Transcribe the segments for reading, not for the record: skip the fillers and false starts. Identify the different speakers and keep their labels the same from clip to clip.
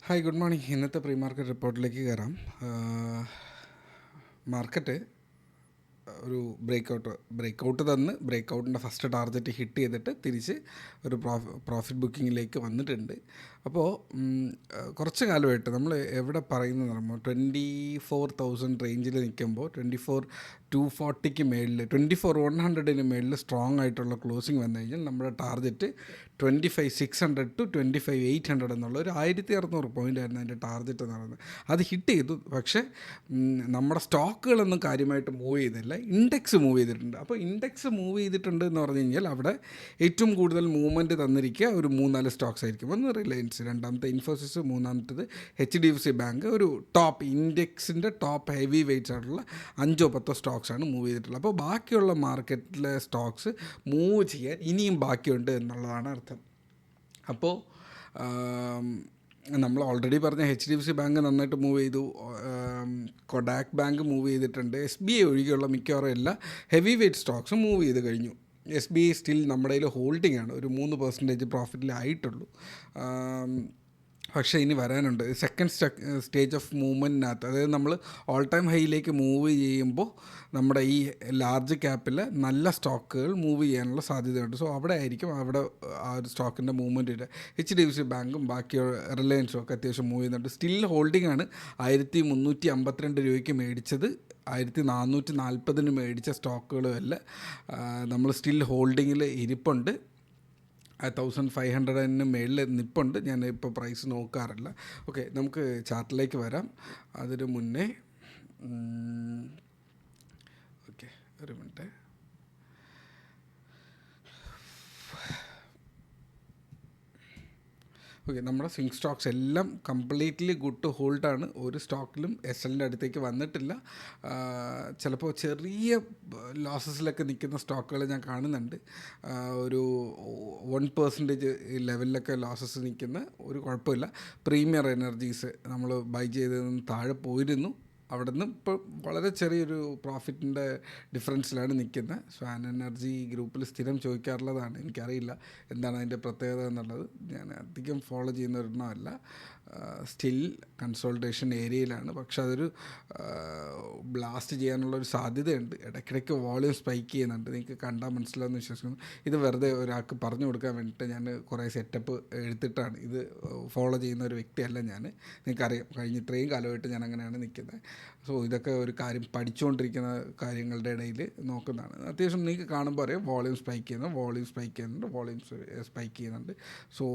Speaker 1: Hi, good morning. ഇന്നത്തെ pre market റിപ്പോർട്ടിലേക്ക് കയറാം. മാർക്കറ്റ് ഒരു ബ്രേക്കൗട്ട് തന്ന് ബ്രേക്കൗട്ടിൻ്റെ ഫസ്റ്റ് ടാർഗറ്റ് ഹിറ്റ് ചെയ്തിട്ട് തിരിച്ച് ഒരു പ്രോഫിറ്റ് ബുക്കിങ്ങിലേക്ക് വന്നിട്ടുണ്ട്. അപ്പോൾ കുറച്ച് കാലമായിട്ട് നമ്മൾ എവിടെ പറയുന്നത് പറയുമ്പോൾ 24,000 റേഞ്ചിൽ നിൽക്കുമ്പോൾ 24,240 മേളിൽ 24,100 മേളിൽ സ്ട്രോങ് ആയിട്ടുള്ള ക്ലോസിങ് വന്നു കഴിഞ്ഞാൽ നമ്മുടെ ടാർഗറ്റ് 25,600 to 25,800 എന്നുള്ള ഒരു 1,600 പോയിൻ്റ് ആയിരുന്നു അതിൻ്റെ ടാർഗറ്റ് എന്ന് പറയുന്നത്. അത് ഹിറ്റ് ചെയ്തു. പക്ഷേ നമ്മുടെ സ്റ്റോക്കുകളൊന്നും കാര്യമായിട്ട് മൂവ് ചെയ്തില്ല. ഇൻഡെക്സ് മൂവ് ചെയ്തിട്ടുണ്ട്. അപ്പോൾ ഇൻഡെക്സ് മൂവ് ചെയ്തിട്ടുണ്ട് എന്ന് പറഞ്ഞു കഴിഞ്ഞാൽ അവിടെ ഏറ്റവും കൂടുതൽ മൂവ്മെൻറ്റ് തന്നിരിക്കുക ഒരു 3-4 സ്റ്റോക്സ് ആയിരിക്കും. ഒന്ന് റിലയൻസ്, രണ്ടാമത്തെ ഇൻഫോസിസ്, മൂന്നാമത്തത് HDFC ബാങ്ക്. ഒരു ടോപ്പ് ഇൻഡെക്സിൻ്റെ ടോപ്പ് ഹെവി വെയ്റ്റ്സ് ആയിട്ടുള്ള 5-10 സ്റ്റോക്സാണ് മൂവ് ചെയ്തിട്ടുള്ളത്. അപ്പോൾ ബാക്കിയുള്ള മാർക്കറ്റിലെ സ്റ്റോക്സ് മൂവ് ചെയ്യാൻ ഇനിയും ബാക്കിയുണ്ട് എന്നുള്ളതാണ് അർത്ഥം. അപ്പോൾ നമ്മൾ ഓൾറെഡി പറഞ്ഞ HDFC ബാങ്ക് നന്നായിട്ട് മൂവ് ചെയ്തു, കൊഡാക് ബാങ്ക് മൂവ് ചെയ്തിട്ടുണ്ട്, SBI ഒഴികെയുള്ള മിക്കവാറും എല്ലാ ഹെവി വെയ്റ്റ് സ്റ്റോക്സും മൂവ് ചെയ്ത് കഴിഞ്ഞു. SBI സ്റ്റിൽ നമ്മുടെ കയ്യിൽ ഹോൾഡിംഗ് ആണ്, ഒരു 3% പ്രോഫിറ്റിലായിട്ടുള്ളൂ. പക്ഷേ ഇനി വരാനുണ്ട്. സെക്കൻഡ് സ്റ്റേജ് ഓഫ് മൂവ്മെൻറ്റിനകത്ത്, അതായത് നമ്മൾ ഓൾ ടൈം ഹൈയിലേക്ക് മൂവ് ചെയ്യുമ്പോൾ നമ്മുടെ ഈ ലാർജ് ക്യാപ്പിൽ നല്ല സ്റ്റോക്കുകൾ മൂവ് ചെയ്യാനുള്ള സാധ്യതയുണ്ട്. സോ അവിടെ ആയിരിക്കും ആ ഒരു സ്റ്റോക്കിൻ്റെ മൂവ്മെൻറ്റ് ഇല്ല. HDFC ബാങ്കും ബാക്കി റിലയൻസും ഒക്കെ അത്യാവശ്യം മൂവ് ചെയ്യുന്നുണ്ട്. സ്റ്റിൽ ഹോൾഡിംഗ് ആണ്. 1,352 രൂപയ്ക്ക് മേടിച്ചത് 1,440 മേടിച്ച സ്റ്റോക്കുകളും അല്ല. നമ്മൾ സ്റ്റിൽ ഹോൾഡിങ്ങിൽ ഇരിപ്പുണ്ട്. 1,500 മേളിൽ നിൽപ്പുണ്ട്. ഞാൻ ഇപ്പോൾ പ്രൈസ് നോക്കാറില്ല. ഓക്കെ, നമുക്ക് ചാർട്ടിലേക്ക് വരാം. അതിന് മുന്നേ ഓക്കെ, ഒരു മിനിറ്റ്. ഓക്കെ, നമ്മുടെ സ്വിംഗ് സ്റ്റോക്സ് എല്ലാം കംപ്ലീറ്റ്ലി ഗുഡ് ടു ഹോൾഡാണ്. ഒരു സ്റ്റോക്കിലും SLൻ്റെ അടുത്തേക്ക് വന്നിട്ടില്ല. ചിലപ്പോൾ ചെറിയ ലോസസിലൊക്കെ നിൽക്കുന്ന സ്റ്റോക്കുകൾ ഞാൻ കാണുന്നുണ്ട്. ഒരു 1% ലെവലിലൊക്കെ ലോസസ് നിൽക്കുന്ന ഒരു കുഴപ്പമില്ല. പ്രീമിയർ എനർജീസ് നമ്മൾ ബൈ ചെയ്തതിന് താഴെ പോയിരുന്നു. അവിടെ നിന്ന് ഇപ്പോൾ വളരെ ചെറിയൊരു പ്രോഫിറ്റിൻ്റെ ഡിഫറൻസിലാണ് നിൽക്കുന്നത്. സ്വാൻ എനർജി ഗ്രൂപ്പിൽ സ്ഥിരം ചോദിക്കാറുള്ളതാണ്. എനിക്കറിയില്ല എന്താണ് അതിൻ്റെ പ്രത്യേകത എന്നുള്ളത്. ഞാൻ അധികം ഫോളോ ചെയ്യുന്ന ഒരെണ്ണമല്ല. സ്റ്റിൽ കൺസോൾട്ടേഷൻ ഏരിയയിലാണ്. പക്ഷെ അതൊരു ബ്ലാസ്റ്റ് ചെയ്യാനുള്ളൊരു സാധ്യതയുണ്ട്. ഇടയ്ക്കിടയ്ക്ക് വോളിയം സ്പൈക്ക് ചെയ്യുന്നുണ്ട്. നിങ്ങൾക്ക് കണ്ടാൽ മനസ്സിലാവുമെന്ന് വിശ്വസിക്കുന്നു. ഇത് വെറുതെ ഒരാൾക്ക് പറഞ്ഞു കൊടുക്കാൻ വേണ്ടിയിട്ട് ഞാൻ കുറേ സെറ്റപ്പ് എടുത്തിട്ടാണ്. ഇത് ഫോളോ ചെയ്യുന്ന ഒരു വ്യക്തിയല്ല ഞാൻ. നിങ്ങൾക്കറിയാം, കഴിഞ്ഞ ഇത്രയും കാലമായിട്ട് ഞാൻ അങ്ങനെയാണ് നിൽക്കുന്നത്. സോ ഇതൊക്കെ ഒരു കാര്യം പഠിച്ചുകൊണ്ടിരിക്കുന്ന കാര്യങ്ങളുടെ ഇടയിൽ നോക്കുന്നതാണ്. അത്യാവശ്യം നിങ്ങൾക്ക് കാണുമ്പോൾ അറിയാം വോളിയം സ്പൈക്ക് ചെയ്യുന്നുണ്ട്, വോളിയം സ്പൈക്ക് ചെയ്യുന്നുണ്ട്. സോ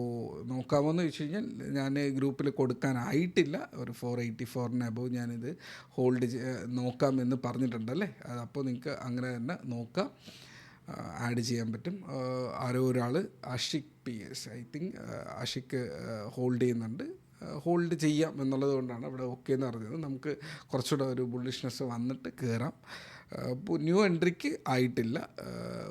Speaker 1: നോക്കാമെന്ന് വെച്ച് കഴിഞ്ഞാൽ ഞാൻ ഗ്രൂപ്പിൽ കൊടുക്കാനായിട്ടില്ല. ഒരു 484 അബവ് ഞാനിത് ഹോൾഡ് നോക്കാമെന്ന് പറഞ്ഞിട്ടുണ്ടല്ലേ. അപ്പോൾ നിങ്ങൾക്ക് അങ്ങനെ തന്നെ നോക്കാം, ആഡ് ചെയ്യാൻ പറ്റും. ആരോ ഒരാൾ Ashiq PS, I think Ashiq hold ചെയ്യുന്നുണ്ട്. ഹോൾഡ് ചെയ്യാം എന്നുള്ളത് കൊണ്ടാണ് അവിടെ ഓക്കെ എന്ന് പറഞ്ഞത്. നമുക്ക് കുറച്ചുകൂടെ ഒരു ബുള്ളിഷ്നെസ് വന്നിട്ട് കയറാം. ന്യൂ എൻട്രിക്ക് ആയിട്ടില്ല.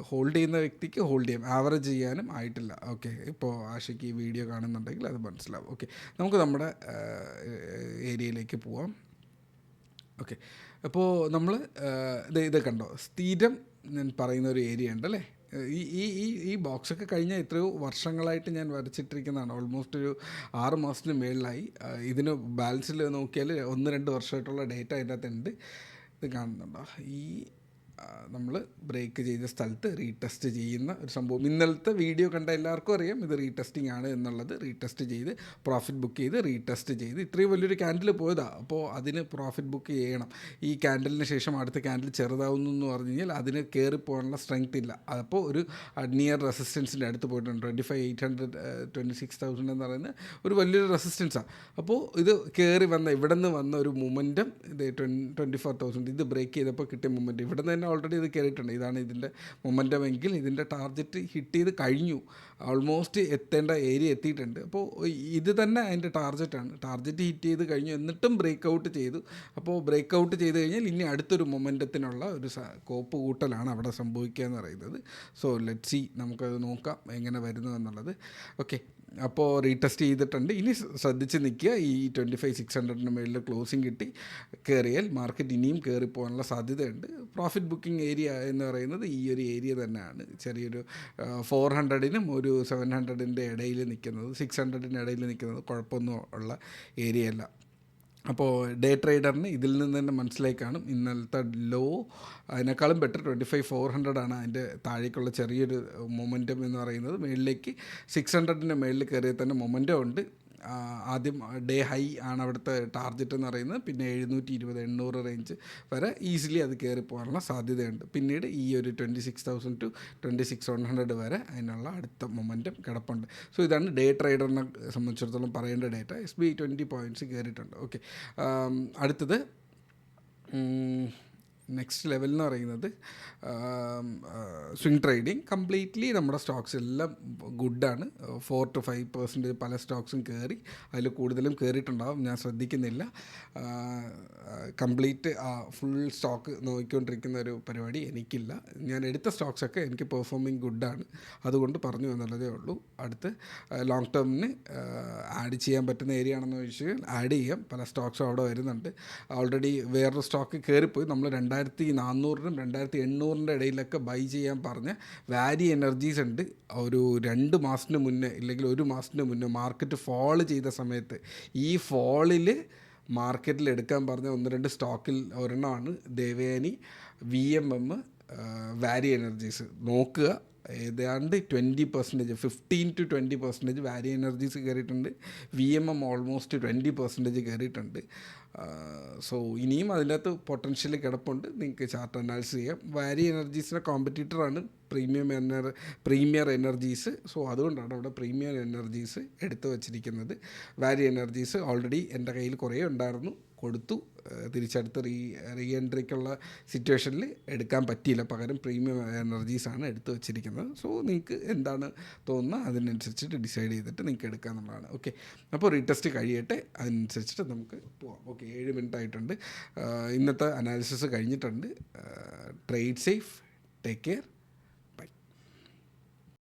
Speaker 1: ഹോൾഡ് ചെയ്യുന്ന വ്യക്തിക്ക് ഹോൾഡ് ചെയ്യാം, ആവറേജ് ചെയ്യാനും ആയിട്ടില്ല. ഓക്കെ, ഇപ്പോൾ ആഷയ്ക്ക് ഈ വീഡിയോ കാണുന്നുണ്ടെങ്കിൽ അത് മനസ്സിലാവും. ഓക്കെ, നമുക്ക് നമ്മുടെ ഏരിയയിലേക്ക് പോവാം. ഓക്കെ, അപ്പോൾ നമ്മൾ ഇത് കണ്ടോ, സ്ഥിരം ഞാൻ പറയുന്ന ഒരു ഏരിയ ഉണ്ടല്ലേ. ഈ ബോക്സൊക്കെ കഴിഞ്ഞാൽ എത്രയോ വർഷങ്ങളായിട്ട് ഞാൻ വരച്ചിട്ടിരിക്കുന്നതാണ്. ഓൾമോസ്റ്റ് ഒരു 6 മാസത്തിന് മേളിലായി. ഇതിന് ബാലൻസിൽ നോക്കിയാൽ 1-2 വർഷമായിട്ടുള്ള ഡേറ്റ അതിൻ്റെ അകത്തുണ്ട്. ഇത് കാണുന്നുണ്ടോ, ഈ നമ്മൾ ബ്രേക്ക് ചെയ്ത സ്ഥലത്ത് റീടെസ്റ്റ് ചെയ്യുന്ന ഒരു സംഭവം. ഇന്നലത്തെ വീഡിയോ കണ്ട എല്ലാവർക്കും അറിയാം ഇത് റീടെസ്റ്റിംഗ് ആണ് എന്നുള്ളത്. റീടെസ്റ്റ് ചെയ്ത് പ്രോഫിറ്റ് ബുക്ക് ചെയ്ത് റീടെസ്റ്റ് ചെയ്ത് ഇത്രയും വലിയൊരു ക്യാൻഡിൽ പോയതാണ്. അപ്പോൾ അതിന് പ്രോഫിറ്റ് ബുക്ക് ചെയ്യണം. ഈ ക്യാൻഡലിന് ശേഷം അടുത്ത ക്യാൻഡിൽ ചെറുതാവുന്നു എന്ന് പറഞ്ഞു കഴിഞ്ഞാൽ അതിന് കയറി പോകാനുള്ള സ്ട്രെങ്ത് ഇല്ല. അപ്പോൾ ഒരു നിയർ റെസിസ്റ്റൻസിൻ്റെ അടുത്ത് പോയിട്ടുണ്ട്. 25,800 26,000 എന്ന് പറയുന്നത് ഒരു വലിയൊരു റെസിസ്റ്റൻസാണ്. അപ്പോൾ ഇത് കയറി വന്ന ഇവിടെ നിന്ന് വന്ന ഒരു മൊമെൻറ്റം, ഇത് 24,000 ഇത് ബ്രേക്ക് ചെയ്തപ്പോൾ കിട്ടിയ മൊമെൻറ്റം. ഇവിടെ നിന്ന് തന്നെ ഓൾറെഡി ഇത് കയറിയിട്ടുണ്ട്. ഇതാണ് ഇതിൻ്റെ മൊമെൻറ്റം എങ്കിൽ ഇതിൻ്റെ ടാർഗറ്റ് ഹിറ്റ് ചെയ്ത് കഴിഞ്ഞു. ഓൾമോസ്റ്റ് എത്തേണ്ട ഏരിയ എത്തിയിട്ടുണ്ട്. അപ്പോൾ ഇത് തന്നെ അതിൻ്റെ ടാർഗറ്റാണ്. ടാർഗറ്റ് ഹിറ്റ് ചെയ്ത് കഴിഞ്ഞു, എന്നിട്ടും ബ്രേക്ക് ഔട്ട് ചെയ്തു. അപ്പോൾ ബ്രേക്ക് ഔട്ട് ചെയ്ത് കഴിഞ്ഞാൽ ഇനി അടുത്തൊരു മൊമെൻറ്റത്തിനുള്ള ഒരു കോപ്പ് കൂട്ടലാണ് അവിടെ സംഭവിക്കുക എന്ന് പറയുന്നത്. സോ ലെറ്റ് സി, നമുക്കത് നോക്കാം എങ്ങനെ വരുന്നു എന്നുള്ളത്. ഓക്കെ, അപ്പോൾ റീടെസ്റ്റ് ചെയ്തിട്ടുണ്ട്. ഇനി ശ്രദ്ധിച്ച് നിൽക്കുക. ഈ 25,600 മേളിൽ ക്ലോസിങ് കിട്ടി കയറിയാൽ മാർക്കറ്റ് ഇനിയും കയറിപ്പോകാനുള്ള സാധ്യതയുണ്ട്. പ്രോഫിറ്റ് ബുക്കിംഗ് ഏരിയ എന്ന് പറയുന്നത് ഈ ഒരു ഏരിയ തന്നെയാണ്. ചെറിയൊരു 400-നും ഒരു 700-ൻ്റെ ഇടയിൽ നിൽക്കുന്നത്, 600-ന് ഇടയിൽ നിൽക്കുന്നത് കുഴപ്പമൊന്നും ഉള്ള ഏരിയ അല്ല. അപ്പോൾ ഡേ ട്രേഡറിന് ഇതിൽ നിന്ന് തന്നെ മനസ്സിലായി കാണും ഇന്നലത്തെ ലോ അതിനേക്കാളും ബെറ്റർ 25,400 ആണ് അതിൻ്റെ താഴേക്കുള്ള ചെറിയൊരു മൊമെൻറ്റം എന്ന് പറയുന്നത്. മുകളിലേക്ക് 600-ൻ്റെ മുകളിൽ കയറിയാൽ തന്നെ മൊമെൻറ്റം ഉണ്ട്. ആദ്യം ഡേ ഹൈ ആണ് അവിടുത്തെ ടാർഗറ്റ് എന്ന് പറയുന്നത്. പിന്നെ 720-800 റേഞ്ച് വരെ ഈസിലി അത് കയറി പോകാനുള്ള സാധ്യതയുണ്ട്. പിന്നീട് ഈ ഒരു 26,000 to 26,100 വരെ അതിനുള്ള അടുത്ത മൊമെൻറ്റം കിടപ്പുണ്ട്. സോ ഇതാണ് ഡേ ട്രേഡറിനെ സംബന്ധിച്ചിടത്തോളം പറയേണ്ട ഡേറ്റ. SBI 20 പോയിൻറ്റ്സ് കയറിയിട്ടുണ്ട്. ഓക്കെ, അടുത്തത് നെക്സ്റ്റ് ലെവൽ എന്ന് പറയുന്നത് സ്വിംഗ് ട്രേഡിങ്. കംപ്ലീറ്റ്ലി നമ്മുടെ സ്റ്റോക്സ് എല്ലാം ഗുഡാണ്. 4 to 5% പല സ്റ്റോക്സും കയറി, അതിൽ കൂടുതലും കയറിയിട്ടുണ്ടാകും, ഞാൻ ശ്രദ്ധിക്കുന്നില്ല. കംപ്ലീറ്റ് ഫുൾ സ്റ്റോക്ക് നോക്കിക്കൊണ്ടിരിക്കുന്ന ഒരു പരിപാടി എനിക്കില്ല. ഞാൻ എടുത്ത സ്റ്റോക്സൊക്കെ എനിക്ക് പെർഫോമിങ് ഗുഡാണ്, അതുകൊണ്ട് പറഞ്ഞു എന്നുള്ളതേ ഉള്ളൂ. അടുത്ത് ലോങ് ടേമിന് ആഡ് ചെയ്യാൻ പറ്റുന്ന ഏരിയ ആണെന്ന് ചോദിച്ചാൽ ആഡ് ചെയ്യാം. പല സ്റ്റോക്സും അവിടെ വരുന്നുണ്ട്. ഓൾറെഡി വേറൊരു സ്റ്റോക്ക് കയറിപ്പോയി. നമ്മൾ 2,400-നും 2,800-ൻ്റെ ഇടയിലൊക്കെ ബൈ ചെയ്യാൻ പറഞ്ഞ വാരി എനർജീസ് ഉണ്ട്. ഒരു 2 മാസത്തിന് മുന്നേ ഇല്ലെങ്കിൽ 1 മാസത്തിന് മുന്നേ മാർക്കറ്റ് ഫോൾ ചെയ്ത സമയത്ത് ഈ ഫോളിൽ മാർക്കറ്റിൽ എടുക്കാൻ പറഞ്ഞ 1-2 സ്റ്റോക്കിൽ ഒരെണ്ണമാണ് ദേവയാനി, VMM, വാരി എനർജീസ്. നോക്കുക, ഏതാണ്ട് 20%, 15 to 20% വാരി എനർജീസ് കയറിയിട്ടുണ്ട്. VMM ഓൾമോസ്റ്റ് 20% കയറിയിട്ടുണ്ട്. സോ ഇനിയും അതിനകത്ത് പൊട്ടൻഷ്യൽ കിടപ്പുണ്ട്. നിങ്ങൾക്ക് ചാർട്ട് അനാലിസിസ് ചെയ്യാം. വാരി എനർജീസിൻ്റെ കോമ്പറ്റീറ്ററാണ് പ്രീമിയർ എനർജീസ്. സോ അതുകൊണ്ടാണ് അവിടെ പ്രീമിയർ എനർജീസ് എടുത്തു വച്ചിരിക്കുന്നത്. വാരി എനർജീസ് ഓൾറെഡി എൻ്റെ കയ്യിൽ കുറേ ഉണ്ടായിരുന്നു, കൊടുത്തു. തിരിച്ചടുത്ത് റീ എൻട്രിക്കുള്ള സിറ്റുവേഷനിൽ എടുക്കാൻ പറ്റിയില്ല, പകരം പ്രീമിയം എനർജീസാണ് എടുത്തു വച്ചിരിക്കുന്നത്. സോ നിങ്ങൾക്ക് എന്താണ് തോന്നുന്നത് അതിനനുസരിച്ചിട്ട് ഡിസൈഡ് ചെയ്തിട്ട് നിങ്ങൾക്ക് എടുക്കാമെന്നുള്ളതാണ്. ഓക്കെ, അപ്പോൾ റീടെസ്റ്റ് കഴിയട്ടെ, അതിനനുസരിച്ചിട്ട് നമുക്ക് പോവാം. ഓക്കെ, 7 മിനിറ്റ് ആയിട്ടുണ്ട്. ഇന്നത്തെ അനാലിസിസ് കഴിഞ്ഞിട്ടുണ്ട്. Trade safe, take care.